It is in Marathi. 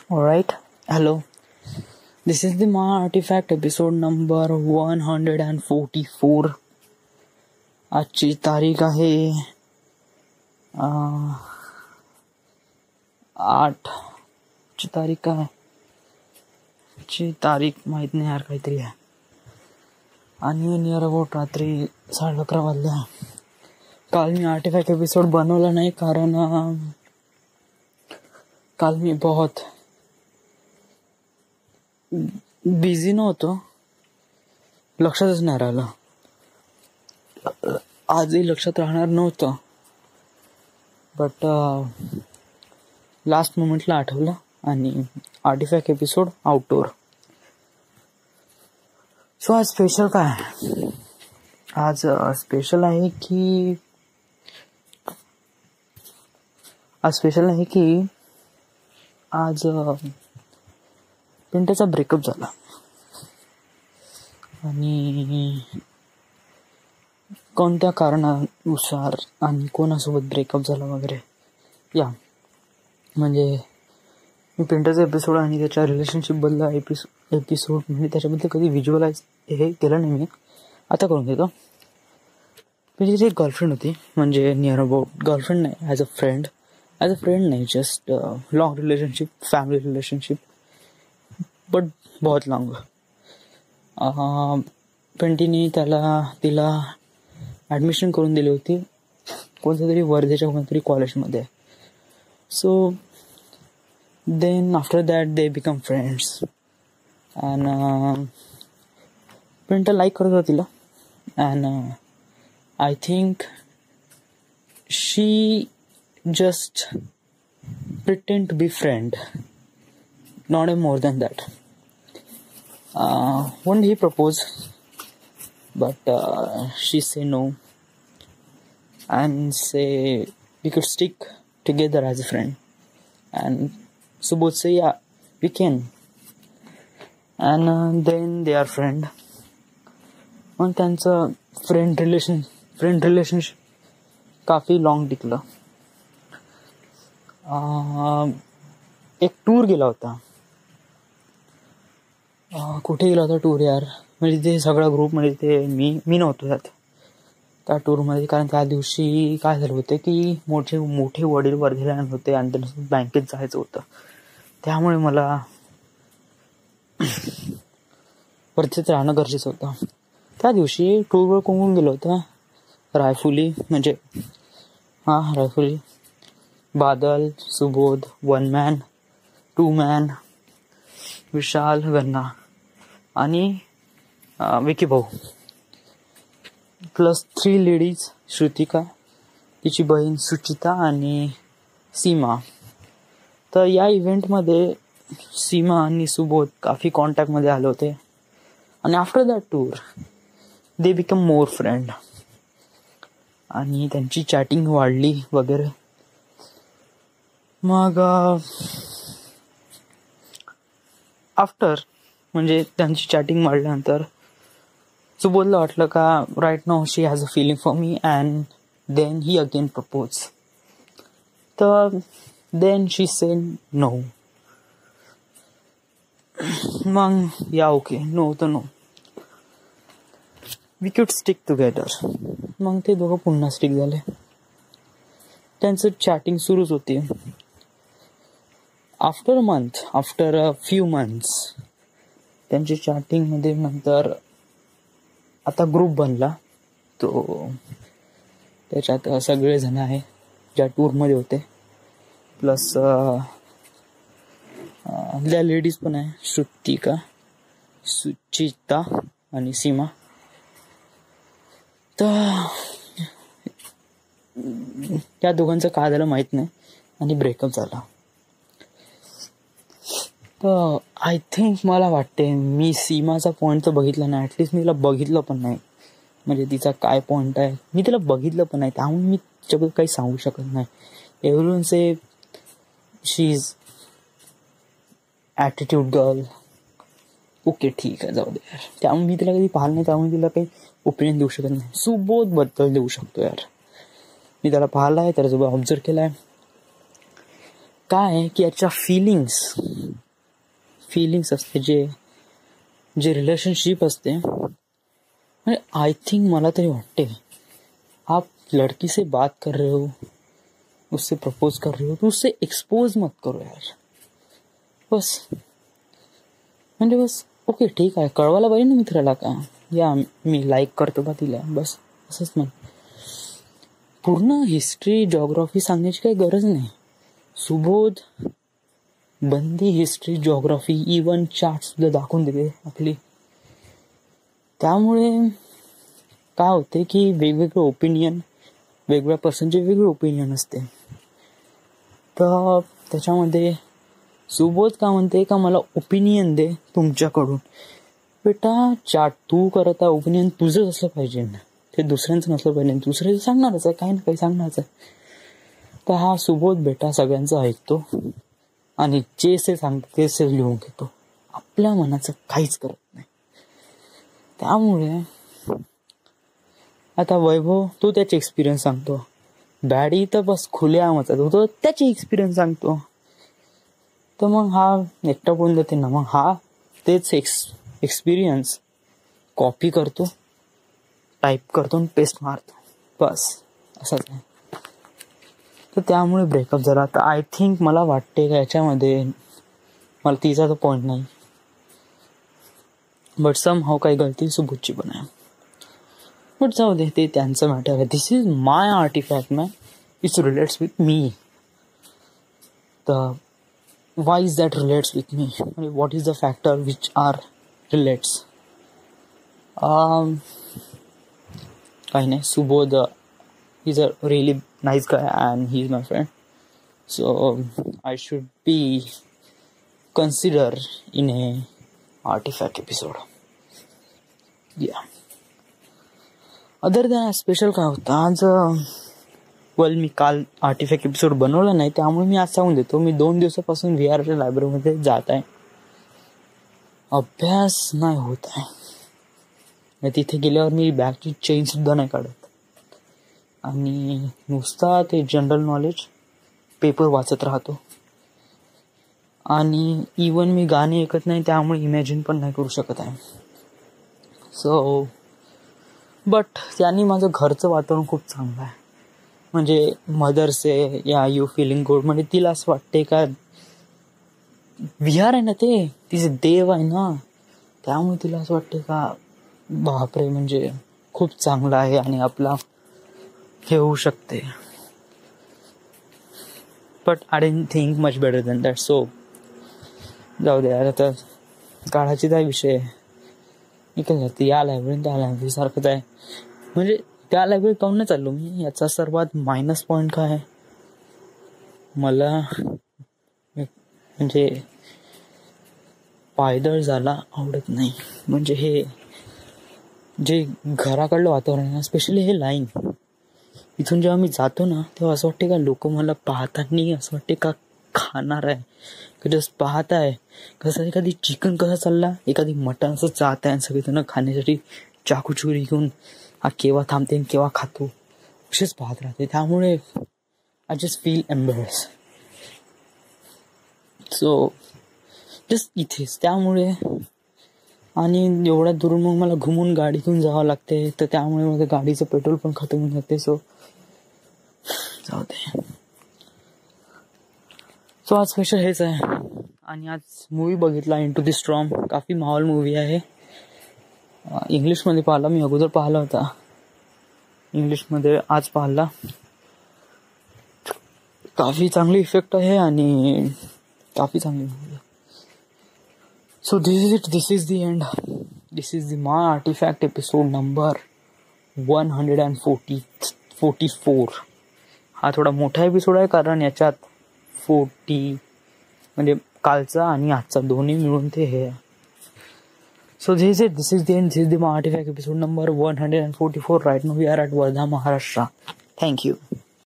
Alright, hello. This is the Ma Artifact episode number 144. आजची तारीख आहे 8 ची तारीख काय ची तारीख माहित नाही यार, काहीतरी आहे. आणि नियर अबाउट रात्री 11:30 वाजले. काल मी आर्टिफॅक्ट एपिसोड बनवला नाही कारण काल मी बहुत बिझी नव्हतो, लक्षातच नाही राहिलं. आजही लक्षात राहणार नव्हतं, बट लास्ट मोमेंटला आठवलं आणि आर्टिफॅक्ट एपिसोड आउटडोर. सो आज स्पेशल काय आहे? आज स्पेशल आहे की आज पिंट्याचा ब्रेकअप झाला. आणि कोणत्या कारणानुसार आणि कोणासोबत ब्रेकअप झाला वगैरे, या म्हणजे मी पिंट्याचा एपिसोड आणि त्याच्या रिलेशनशिप बद्दल एपिसोड म्हणजे त्याच्याबद्दल कधी व्हिज्युअलाइज हे केलं नाही मी, आता करून देतो. म्हणजे एक गर्लफ्रेंड होती, म्हणजे नियर अबाउट गर्लफ्रेंड नाही, ॲज अ फ्रेंड नाही, just long relationship, family relationship, but बहुत लॉंग. पिंटीने तिला ॲडमिशन करून दिली होती कोणत्या तरी वर्धेच्या कोणत्यातरी कॉलेजमध्ये. So then after that they become friends and Pinta like करत होता तिला. And I think she just pretend to be friend, not more than that. One day he proposed, but she say no and say we could stick together as a friend, and so both say yeah we can, and then they are friend. And त्यांचं फ्रेंड रिलेशनशिप काफी लॉंग टिकलं. एक टूर गेला होता. कुठे गेला होता टूर यार, म्हणजे ते सगळा ग्रुप, म्हणजे ते मी नव्हतो त्या टूरमध्ये. कारण त्या दिवशी काय झालं होतं की मोठे वडील वर्धेला होते आणि त्यांना बँकेत जायचं होतं. त्यामुळे मला वर्धेत राहणं गरजेचं होतं. त्या दिवशी टूरवर कोण गेलो होता? रायफुली, म्हणजे रायफुली, बादल, सुबोध, 1 man, 2 man, विशाल, गन्ना आणि विकी भाऊ, प्लस 3 लेडीज, श्रुतिका, तिची बहीण सुचिता आणि सीमा. तर या इव्हेंटमध्ये सीमा आणि सुबोध काफी कॉन्टॅक्टमध्ये आले होते. आणि after that tour they become more friend आणि त्यांची चॅटिंग वाढली वगैरे. मग आफ्टर म्हणजे त्यांची चॅटिंग वाढल्यानंतर सुबोधला वाटलं का right now she has a feeling for me, and then he again propose. तर देन शी सेड नो. मग या ओके, नो तर no, we could stick together. मग ते दोघं पुन्हा स्टिक झाले. त्यांचं चॅटिंग सुरूच होती. आफ्टर अ फ्यू मंथ्स त्यांची चॅटिंगमध्ये नंतर आता ग्रुप बनला. तो त्याच्यात सगळे जण आहे ज्या टूरमध्ये होते, प्लस त्या लेडीज पण आहे, श्रुतिका, सुचिता आणि सीमा. तर त्या दोघांचं काय झालं माहित नाही आणि ब्रेकअप झाला. तर आय थिंक मला वाटते मी सीमाचा पॉईंट तर बघितला नाही, ॲटलिस्ट मी तिला बघितलं पण नाही. म्हणजे तिचा काय पॉईंट आहे मी तिला बघितलं पण नाही, त्यामुळे मी तिच्याबद्दल काही सांगू शकत नाही. Everyone say she is attitude girl. Okay ठीक आहे, जाऊ दे यार. त्यामुळे मी तिला कधी पाहिलं नाही, त्यामुळे तिला काही ओपिनियन देऊ शकत नाही. सुबोध बद्दल देऊ शकतो यार, मी त्याला पाहिलं आहे, त्याच्यासोबत ऑब्झर्व केला आहे. काय आहे की याच्या फिलिंग्स फिलिंग्स असते, जे रिलेशनशिप असते, म्हणजे आय थिंक मला तरी वाटते आप लड़की से बात कर रहे हो, उससे प्रपोज कर रहे हो तो उससे एक्सपोज मत करो यार. बस म्हणजे बस ओके ठीक आहे, कळवायला पाहिजे ना मित्राला का या मी लाईक करतो बा तिला, बस असंच म्हण. पूर्ण हिस्ट्री जॉग्राफी सांगण्याची काही गरज नाही. सुबोध बंदी हिस्ट्री जॉग्राफी इवन चार्ट सुद्धा दाखवून देते आपली. त्यामुळे काय होते की वेगवेगळे ओपिनियन, वेगवेगळ्या पर्सनचे वेगळे ओपिनियन असते. तर त्याच्यामध्ये सुबोध का म्हणते का मला ओपिनियन दे तुमच्याकडून. बेटा चार्ट तू करत आहे, ओपिनियन तुझंच असलं पाहिजे ना, ते दुसऱ्यांचं नसलं पाहिजे. दुसऱ्याचं सांगणारच आहे, काही ना काही सांगणारच आहे. तर हा सुबोध बेटा सगळ्यांचं ऐकतो आणि जे सांगतो तेच लिहून घेतो, आपल्या मनाचं काहीच करत नाही. त्यामुळे आता वैभव तो त्याचे एक्सपिरियन्स सांगतो, बॅडी तर बस खुलेआमच आहे, तो त्याचे एक्सपिरियन्स सांगतो. तर मग हा एकटा बोलून देते ना, मग हा तेच एक्सपिरियन्स कॉपी करतो, टाईप करतो आणि पेस्ट मारतो, बस असंच आहे. तर त्यामुळे ब्रेकअप झाला. तर आय थिंक मला वाटते का याच्यामध्ये मला तिचा तर पॉईंट नाही, बट सम हाव काही गलती सुबोधची पण आहे. बट जाऊ दे, ते त्यांचं मॅटर आहे. This is my artefact man, it's relates with me. तर why is that relates with me? What is the factor which are relates? काही नाही, Subodh he's a really nice guy and he's my friend, so I should be consider in a artifact episode. Yeah. Other than special काय होतं आज, मी काल आर्टिफॅक्ट एपिसोड बनवला नाही, त्यामुळे मी आज सांगून देतो. मी 2 दिवसापासून VRच्या लायब्ररीमध्ये जात आहे, अभ्यास नाही होत आहे. तिथे गेल्यावर मी बॅगची चेन सुद्धा नाही काढत आणि नुसता ते जनरल नॉलेज पेपर वाचत राहतो. आणि इवन मी गाणे ऐकत नाही, त्यामुळे इमॅजिन पण नाही करू शकत आहे. सो बट त्यांनी माझं घरचं वातावरण खूप चांगलं आहे. म्हणजे मदरसे या यू फिलिंग गुड, म्हणजे तिला असं वाटते का विहार आहे ना, ते तिचे देव आहे ना, त्यामुळे तिला असं वाटते का बापरे म्हणजे खूप चांगला आहे आणि आपला हे होऊ शकते. But I didn't think much better than that. So जाऊ दे यार, आता काळाची काय विषय निकल जाते. या लायब्ररी त्या लायब्ररी सारखंच आहे. म्हणजे त्या लायब्ररी काऊन नाही चाललो मी, याचा सर्वात मायनस पॉईंट काय आहे, मला म्हणजे पायदळ जायला आवडत नाही. म्हणजे हे जे घराकडलं वातावरण आहे ना, स्पेशली हे लाईन, इथून जेव्हा मी जातो ना तेव्हा असं वाटते का लोक मला पाहताना असं वाटते का खाणार आहे का, जस्ट पाहत आहे कसं, एखादी चिकन कसा चालला, एखादी मटण असं जात आहे, सगळेजण खाण्यासाठी चाकू चुरी घेऊन हा केव्हा थांबते केव्हा खातो असेच पाहत राहते. त्यामुळे I just feel embarrass. So just इथेच, त्यामुळे आणि एवढ्या दुरून मग मला घुमून गाडीतून जावं लागते, तर त्यामुळे माझं गाडीचं पेट्रोल पण खतम होऊन जाते. सो जाऊ दे. सो आज स्पेशल हेच आहे. आणि आज मूवी बघितला इंटू द स्ट्रॉम, काफी माहोल मूवी आहे. इंग्लिशमध्ये पाहिला, मी अगोदर पाहिला होता इंग्लिशमध्ये, आज पाहिला. काफी चांगली इफेक्ट आहे आणि काफी चांगली मूवी आहे. So this is it. This is the end. This is the My Artifact episode number 144. हा थोडा मोठा एपिसोड आहे, कारण याच्यात 40 म्हणजे कालचा आणि आजचा दोन्ही मिळून ते हे. So this is it. This is the end. This is the My Artifact episode number 144. Right now we are at Wardha, Maharashtra. Thank you.